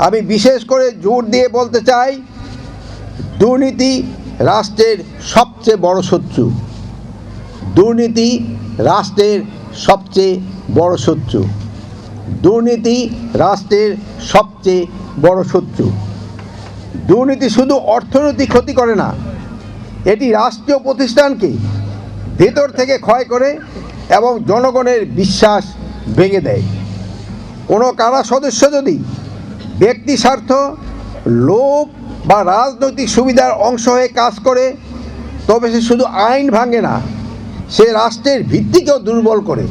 আমি বিশেষ করে জোর দিয়ে বলতে চাই, দুর্নীতি রাষ্ট্রের সবচেয়ে বড় শত্রু। দুর্নীতি রাষ্ট্রের সবচেয়ে বড় শত্রু। দুর্নীতি রাষ্ট্রের সবচেয়ে বড় শত্রু। দুর্নীতি শুধু অর্থনৈতিক ক্ষতি করে না, এটি রাষ্ট্রীয় প্রতিষ্ঠানকে ভেতর থেকে ক্ষয় করে এবং জনগণের বিশ্বাস ভেঙে দেয়। কোনো কারা সদস্য যদি ব্যক্তি স্বার্থ, লোভ বা রাজনৈতিক সুবিধার অংশ হয়ে কাজ করে, তবে সে শুধু আইন ভাঙে না, সে রাষ্ট্রের ভিত্তিকেও দুর্বল করে।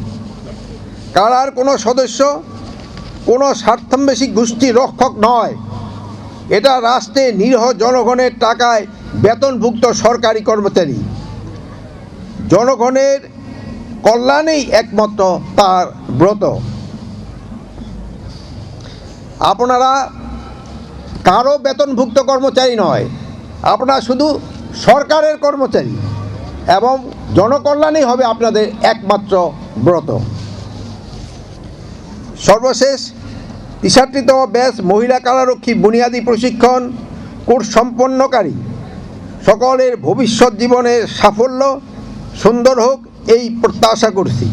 কারার কোনো সদস্য কোনো স্বার্থান্বেষী গোষ্ঠীর রক্ষক নয়, এটা রাষ্ট্রের নিরীহ জনগণের টাকায় বেতনভুক্ত সরকারি কর্মচারী। জনগণের কল্যাণেই একমাত্র তার ব্রত। আপনারা কারো বেতনভুক্ত কর্মচারী নয়, আপনারা শুধু সরকারের কর্মচারী এবং জনকল্যাণই হবে আপনাদের একমাত্র ব্রত। সর্বশেষ ৬৩তম ব্যাচ মহিলা কারারক্ষী বুনিয়াদী প্রশিক্ষণ কোর্স সম্পন্নকারী সকলের ভবিষ্যৎ জীবনের সাফল্য সুন্দর হোক, এই প্রত্যাশা করছি।